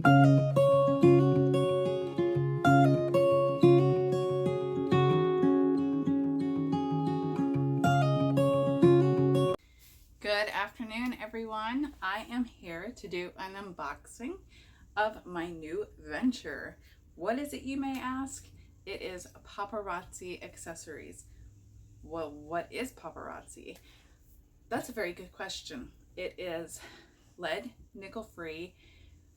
Good afternoon, everyone. I am here to do an unboxing of my new venture. What is it, you may ask? It is Paparazzi Accessories. Well, what is paparazzi? That's a very good question. It is lead, nickel-free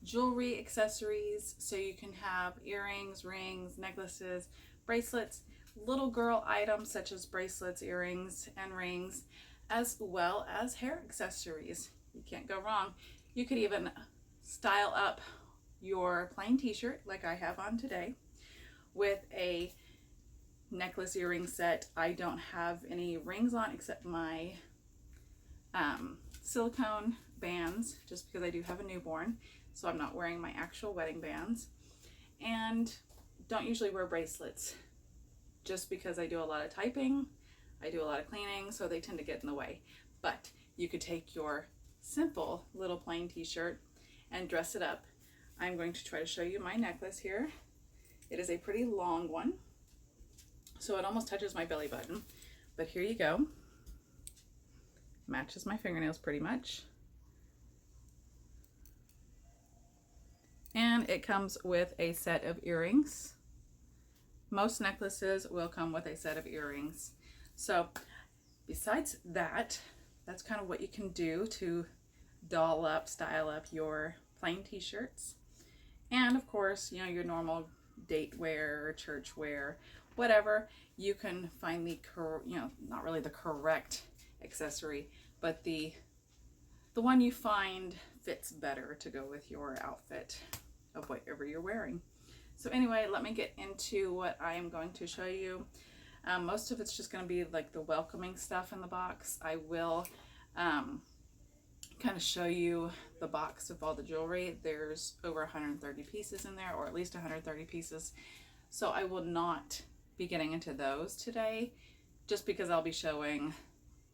jewelry accessories, so you can have earrings, rings, necklaces, bracelets, little girl items such as bracelets, earrings, and rings, as well as hair accessories. You can't go wrong. You could even style up your plain t-shirt like I have on today with a necklace earring set. I don't have any rings on except my silicone bands, just because I do have a newborn, so I'm not wearing my actual wedding bands, and don't usually wear bracelets just because I do a lot of typing, I do a lot of cleaning, so they tend to get in the way. But you could take your simple little plain t-shirt and dress it up. I'm going to try to show you my necklace here. It is a pretty long one, so it almost touches my belly button, but here you go. Matches my fingernails pretty much. And it comes with a set of earrings. Most necklaces will come with a set of earrings. So besides that, that's kind of what you can do to doll up, style up your plain t-shirts. And of course, you know, your normal date wear, church wear, whatever. You can find the, not really the correct accessory, but the one you find fits better to go with your outfit of whatever you're wearing. So anyway, let me get into what I am going to show you. Most of it's just going to be like the welcoming stuff in the box. I will kind of show you the box of all the jewelry. There's over 130 pieces in there, or at least 130 pieces. So I will not be getting into those today, just because I'll be showing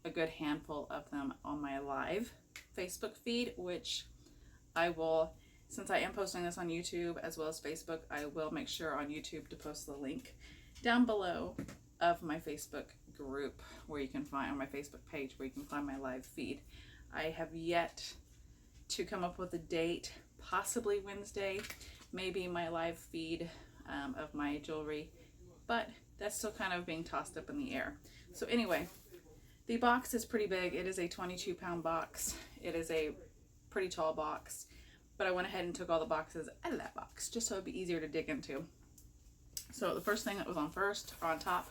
a good handful of them on my live Facebook feed, which I will, since I am posting this on YouTube as well as Facebook, I will make sure on YouTube to post the link down below of my Facebook group, where you can find, on my Facebook page, where you can find my live feed. I have yet to come up with a date, possibly Wednesday, maybe my live feed of my jewelry, but that's still kind of being tossed up in the air. So anyway, the box is pretty big. It is a 22-pound box. It is a pretty tall box, but I went ahead and took all the boxes out of that box just so it'd be easier to dig into. So the first thing that was on top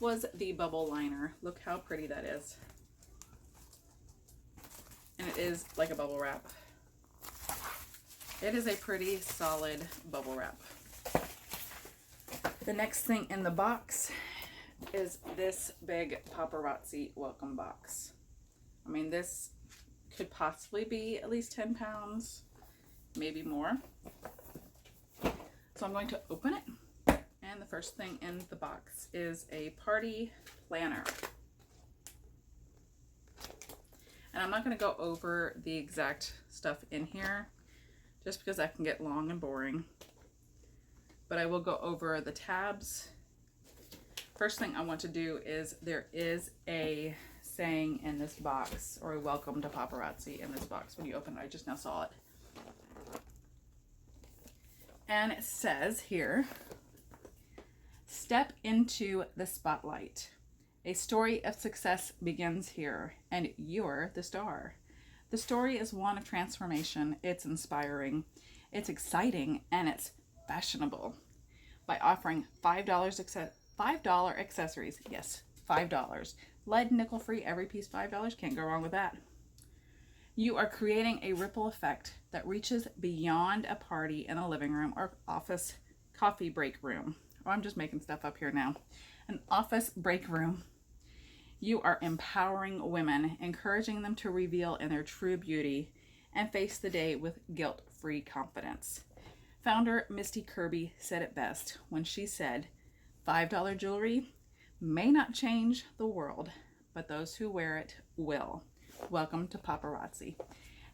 was the bubble liner. Look how pretty that is. And it is like a bubble wrap. It is a pretty solid bubble wrap. The next thing in the box is this big Paparazzi Welcome Box. I mean, this could possibly be at least 10 pounds, maybe more. So I'm going to open it. And the first thing in the box is a party planner. And I'm not going to go over the exact stuff in here, just because that can get long and boring. But I will go over the tabs. First thing I want to do is, there is a saying in this box, or a welcome to paparazzi in this box when you open it. I just now saw it. And it says here, step into the spotlight. A story of success begins here, and you're the star. The story is one of transformation. It's inspiring, it's exciting, and it's fashionable. By offering $5 accessories, yes, $5. Lead, nickel-free, every piece $5. Can't go wrong with that. You are creating a ripple effect that reaches beyond a party in a living room or office coffee break room. Oh, I'm just making stuff up here now. An office break room. You are empowering women, encouraging them to reveal in their true beauty and face the day with guilt-free confidence. Founder Misty Kirby said it best when she said, $5 jewelry may not change the world, but those who wear it will. Welcome to Paparazzi.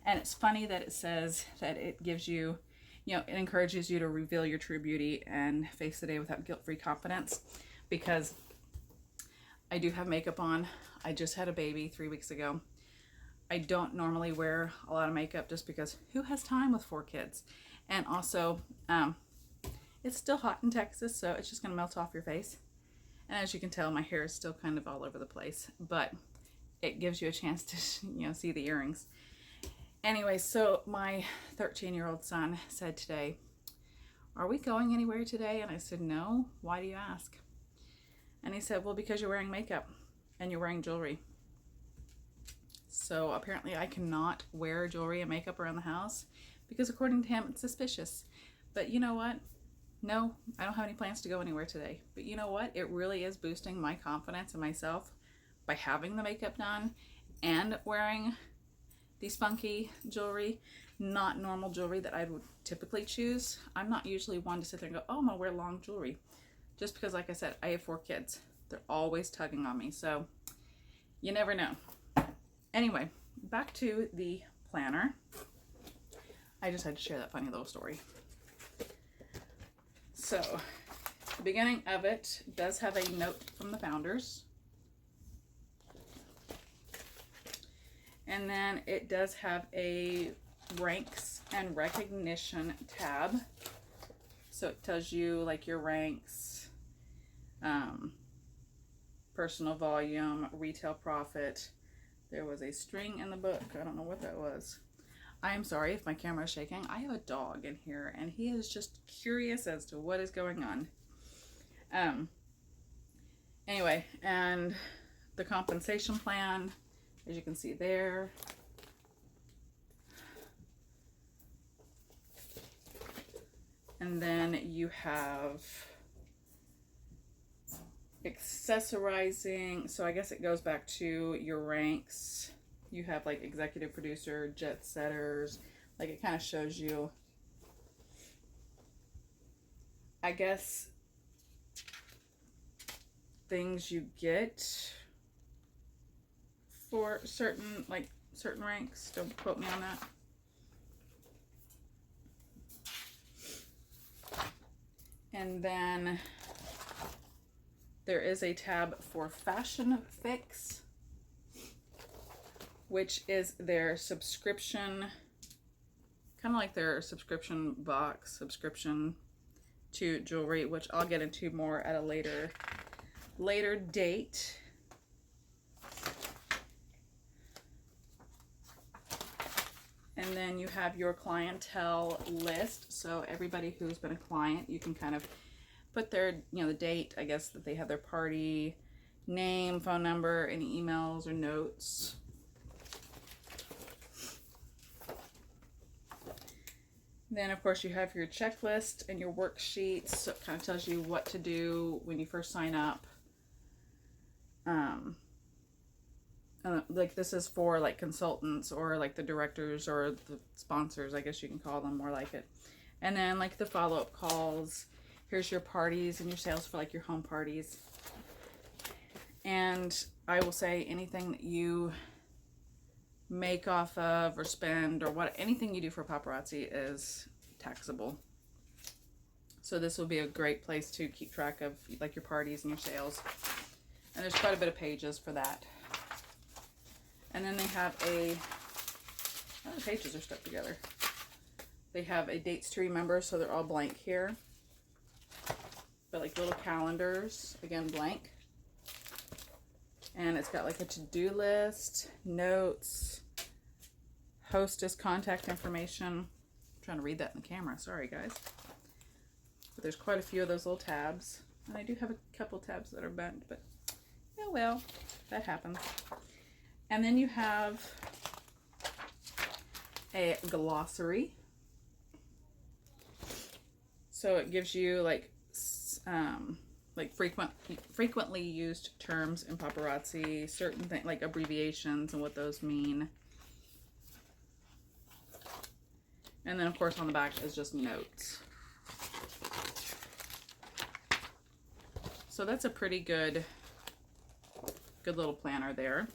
And it's funny that it says that it gives you, you know, it encourages you to reveal your true beauty and face the day without guilt-free confidence, because I do have makeup on. I just had a baby 3 weeks ago. I don't normally wear a lot of makeup just because who has time with 4 kids? And also, it's still hot in Texas, so it's just going to melt off your face. And as you can tell, my hair is still kind of all over the place, but it gives you a chance to, you know, see the earrings. Anyway, so my 13-year-old son said today, "Are we going anywhere today?" And I said, "No. Why do you ask?" And he said, "Well, because you're wearing makeup and you're wearing jewelry." So apparently I cannot wear jewelry and makeup around the house because according to him, it's suspicious. But you know what? No, I don't have any plans to go anywhere today. But you know what? It really is boosting my confidence in myself by having the makeup done and wearing these funky jewelry, not normal jewelry that I would typically choose. I'm not usually one to sit there and go, "Oh, I'm gonna wear long jewelry." Just because, like I said, I have 4 kids. They're always tugging on me, so you never know. Anyway, back to the planner. I just had to share that funny little story. So, the beginning of it does have a note from the founders. And then it does have a ranks and recognition tab. So it tells you like your ranks, personal volume, retail profit. There was a string in the book. I don't know what that was. I am sorry if my camera is shaking. I have a dog in here and he is just curious as to what is going on. Anyway, and the compensation plan, as you can see there. And then you have accessorizing. So I guess it goes back to your ranks. You have like executive producer, jet setters. Like it kind of shows you, I guess, things you get for certain ranks. Don't quote me on that. And then there is a tab for Fashion Fix, which is their subscription, kind of like their subscription box, subscription to jewelry, which I'll get into more at a later date. And then you have your clientele list. So everybody who's been a client, you can kind of put their, you know, the date, I guess, that they have their party, name, phone number, any emails or notes. Then, of course, you have your checklist and your worksheets. So it kind of tells you what to do when you first sign up. Like this is for like consultants or like the directors or the sponsors, I guess you can call them more like it. And then like the follow-up calls. Here's your parties and your sales for like your home parties. And I will say anything that you make off of or spend or anything you do for paparazzi is taxable. So this will be a great place to keep track of like your parties and your sales. And there's quite a bit of pages for that. And then they have the pages are stuck together. They have a dates to remember, so they're all blank here. But like little calendars, again, blank. And it's got like a to-do list, notes, hostess contact information. I'm trying to read that in the camera, sorry guys. But there's quite a few of those little tabs. And I do have a couple tabs that are bent, but oh well, that happens. And then you have a glossary. So it gives you like frequently used terms in paparazzi, certain things like abbreviations and what those mean. And then of course on the back is just notes. So that's a pretty good little planner there.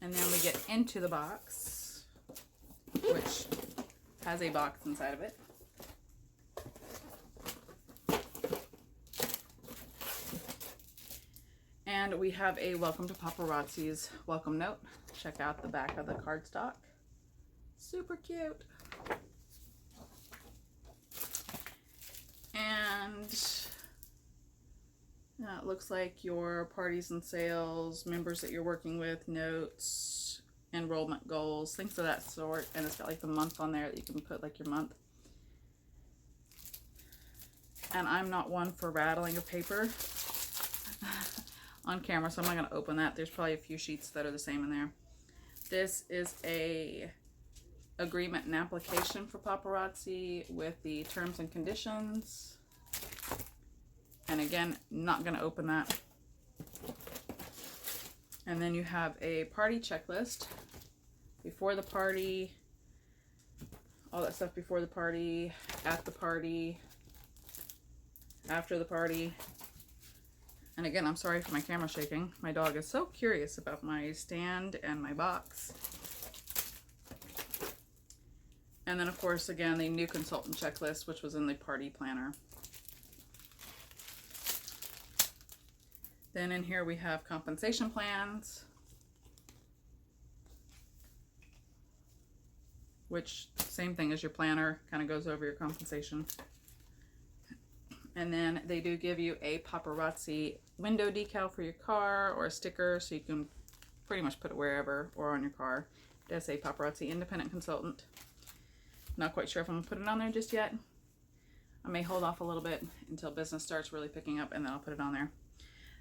And then we get into the box, which has a box inside of it. And we have a Welcome to Paparazzi's welcome note. Check out the back of the cardstock. Super cute. And it looks like your parties and sales, members that you're working with, notes, enrollment goals, things of that sort. And it's got like the month on there that you can put like your month. And I'm not one for rattling a paper on camera, so I'm not going to open that. There's probably a few sheets that are the same in there. This is a agreement and application for Paparazzi with the terms and conditions. And again, not going to open that. And then you have a party checklist. Before the party, all that stuff before the party, at the party, after the party. And again, I'm sorry for my camera shaking. My dog is so curious about my stand and my box. And then, of course, again, the new consultant checklist, which was in the party planner. Then in here we have compensation plans, which same thing as your planner, kind of goes over your compensation. And then they do give you a Paparazzi window decal for your car or a sticker, so you can pretty much put it wherever or on your car. It does say Paparazzi Independent Consultant. Not quite sure if I'm going to put it on there just yet. I may hold off a little bit until business starts really picking up, and then I'll put it on there.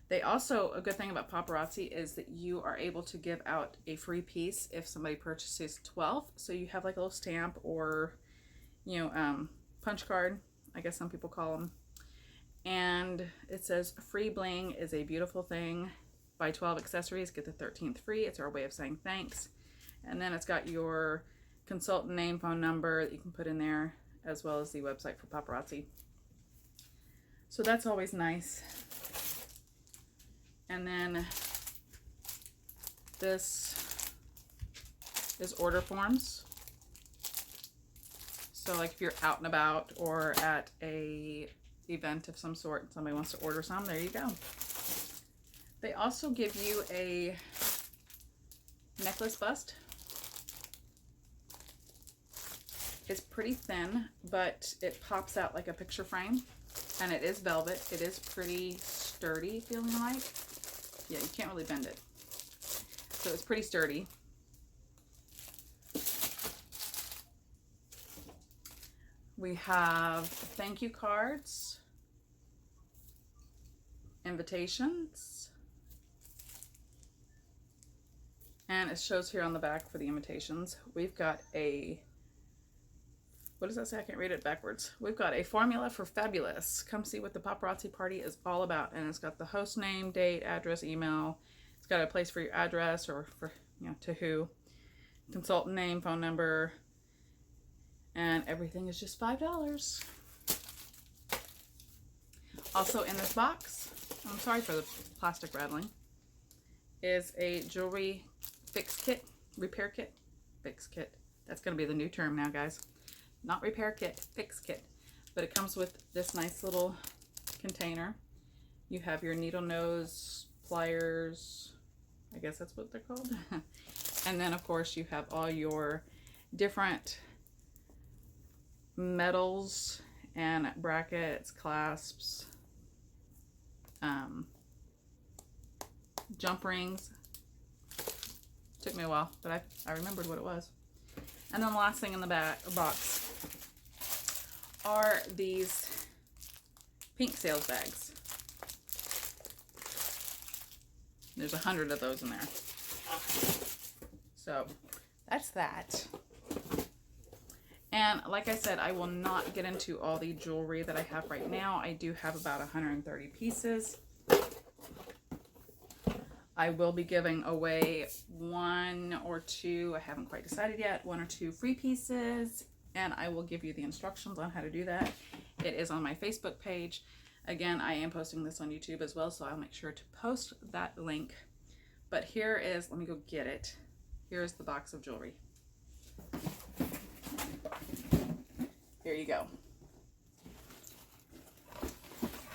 They also, a good thing about Paparazzi is that you are able to give out a free piece if somebody purchases 12. So you have like a little stamp or, you know, punch card, I guess some people call them. And it says, free bling is a beautiful thing. Buy 12 accessories, get the 13th free. It's our way of saying thanks. And then it's got your consultant name, phone number that you can put in there, as well as the website for Paparazzi. So that's always nice. And then this is order forms. So like if you're out and about or at a event of some sort and somebody wants to order some, there you go. They also give you a necklace bust. It's pretty thin, but it pops out like a picture frame, and it is velvet. It is pretty sturdy feeling like. Yeah, you can't really bend it. So it's pretty sturdy. We have thank you cards, invitations, and it shows here on the back for the invitations. We've got a, what does that say? I can't read it backwards. We've got a formula for fabulous. Come see what the paparazzi party is all about. And it's got the host name, date, address, email. It's got a place for your address or for, you know, to who. Consultant name, phone number. And everything is just $5. Also in this box, I'm sorry for the plastic rattling, is a jewelry fix kit, repair kit, fix kit. That's going to be the new term now, guys. Not repair kit, fix kit. But it comes with this nice little container. You have your needle nose, pliers, I guess that's what they're called. And then of course you have all your different medals and brackets, clasps, jump rings. Took me a while, but I remembered what it was. And then the last thing in the box are these pink sales bags. There's 100 of those in there. So that's that. And like I said, I will not get into all the jewelry that I have right now. I do have about 130 pieces. I will be giving away 1 or 2, I haven't quite decided yet, 1 or 2 free pieces, and I will give you the instructions on how to do that. It is on my Facebook page. Again, I am posting this on YouTube as well, so I'll make sure to post that link. But here is, let me go get it. here's the box of jewelry. Here you go.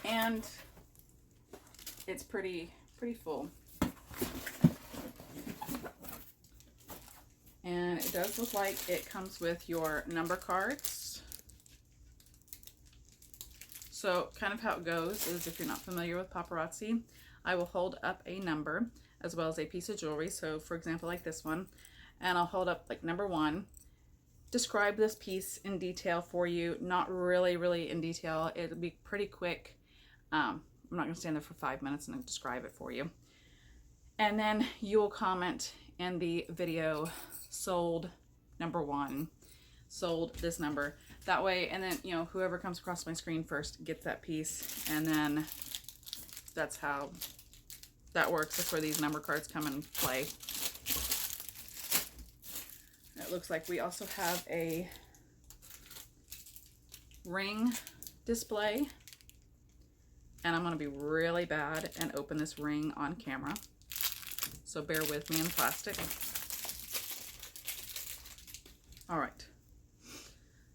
And it's pretty full. And it does look like it comes with your number cards. So kind of how it goes is, if you're not familiar with Paparazzi, I will hold up a number as well as a piece of jewelry. So for example, like this one, and I'll hold up like number 1, describe this piece in detail for you. Not really in detail. It'll be pretty quick. I'm not going to stand there for 5 minutes and describe it for you. And then you will comment in the video, sold number 1, sold this number. That way, and then, you know, whoever comes across my screen first gets that piece. And then that's how that works. That's where these number cards come in play. It looks like we also have a ring display. And I'm going to be really bad and open this ring on camera. So bear with me in the plastic. All right.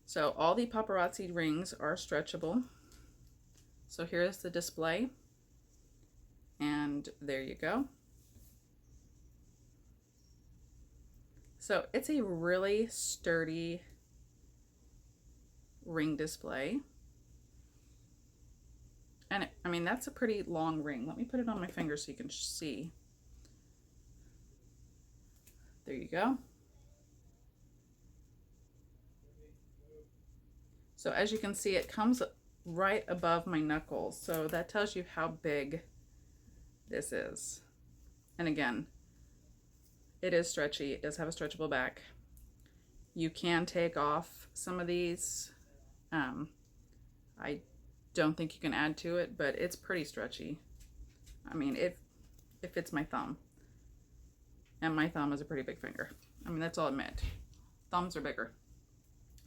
So all the Paparazzi rings are stretchable. So here's the display. And there you go. So it's a really sturdy ring display. And I mean, that's a pretty long ring. Let me put it on my finger so you can see. There you go. So as you can see, it comes right above my knuckles. So that tells you how big this is. And again, it is stretchy. It does have a stretchable back. You can take off some of these. I don't think you can add to it, but it's pretty stretchy. I mean, it fits my thumb. And my thumb is a pretty big finger. I mean, that's all I meant. Thumbs are bigger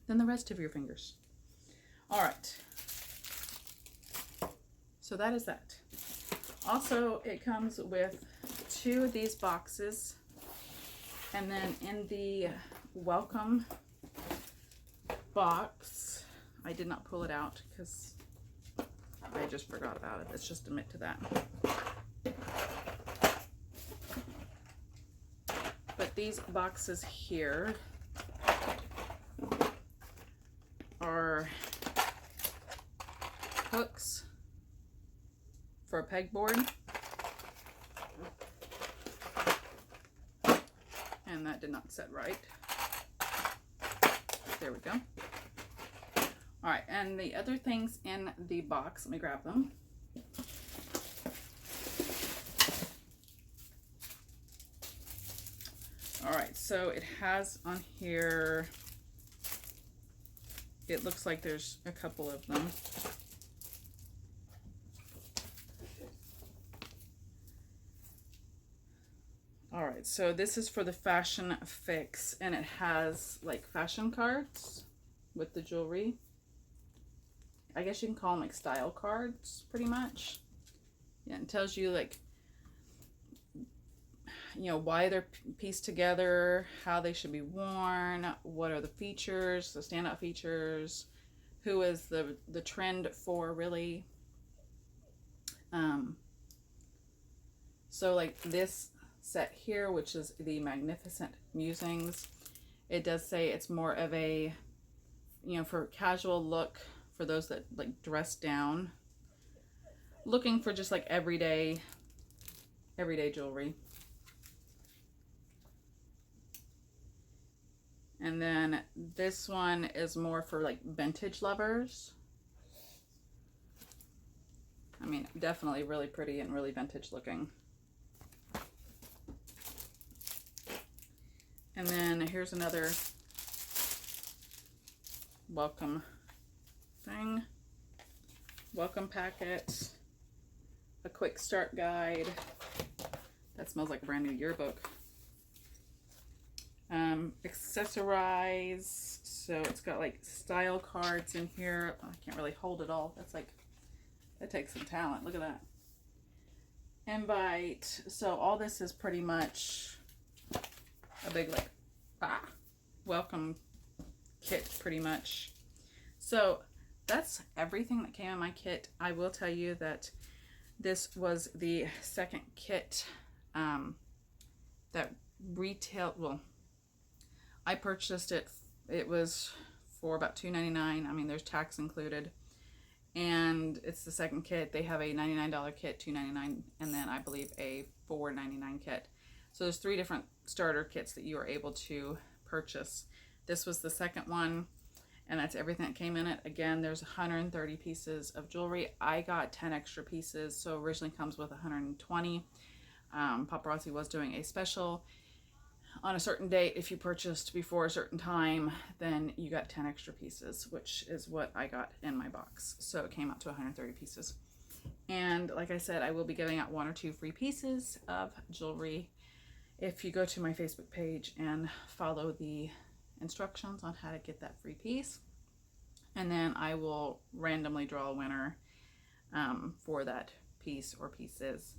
than the rest of your fingers. All right. So that is that. Also, it comes with 2 of these boxes. And then in the welcome box, I did not pull it out because I just forgot about it. Let's just admit to that. But these boxes here are hooks for a pegboard. And that did not set right. There we go. All right, and the other things in the box, let me grab them. All right, so it has on here, it looks like there's a couple of them. All right, so this is for the Fashion Fix, and it has like fashion cards with the jewelry. I guess you can call them like style cards, pretty much. Yeah, it tells you like, you know, why they're pieced together, how they should be worn, what are the features, the standout features, who is the trend for really. So like this set here, which is the Magnificent Musings, it does say it's more of a, you know, for casual look, for those that like dress down, looking for just like everyday jewelry. And then this one is more for like vintage lovers. I mean, definitely really pretty and really vintage looking. And then here's another welcome thing. Welcome packet. A quick start guide. That smells like a brand new yearbook. Accessorize. So it's got like style cards in here. I can't really hold it all. That's like, that takes some talent. Look at that. Invite. So all this is pretty much a big like welcome kit pretty much. So that's everything that came in my kit. I will tell you that this was the second kit that retail, well, I purchased it. It was for about $2.99. I mean, there's tax included. And it's the second kit. They have a $99 kit, $2.99, and then I believe a $4.99 kit. So there's 3 different starter kits that you are able to purchase. This was the second one, and that's everything that came in it. Again, there's 130 pieces of jewelry. I got 10 extra pieces, so originally comes with 120. Paparazzi was doing a special. On a certain date, if you purchased before a certain time, then you got 10 extra pieces, which is what I got in my box. So it came out to 130 pieces. And like I said, I will be giving out 1 or 2 free pieces of jewelry if you go to my Facebook page and follow the instructions on how to get that free piece. And then I will randomly draw a winner for that piece or pieces.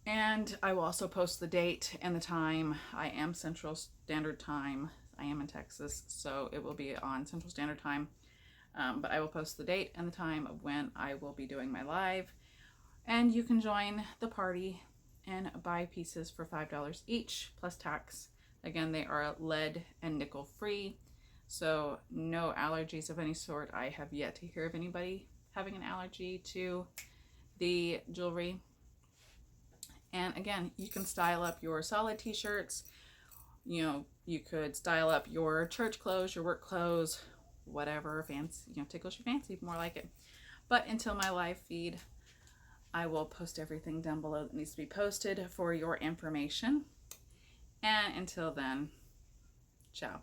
And I will also post the date and the time. I am Central Standard Time. I am in Texas, so it will be on Central Standard Time. But I will post the date and the time of when I will be doing my live. And you can join the party and buy pieces for $5 each, plus tax. Again, they are lead and nickel free, so no allergies of any sort. I have yet to hear of anybody having an allergy to the jewelry. And again, you can style up your solid t-shirts. You know, you could style up your church clothes, your work clothes, whatever fancy, tickles your fancy, more like it. But until my live feed, I will post everything down below that needs to be posted for your information. And until then, ciao.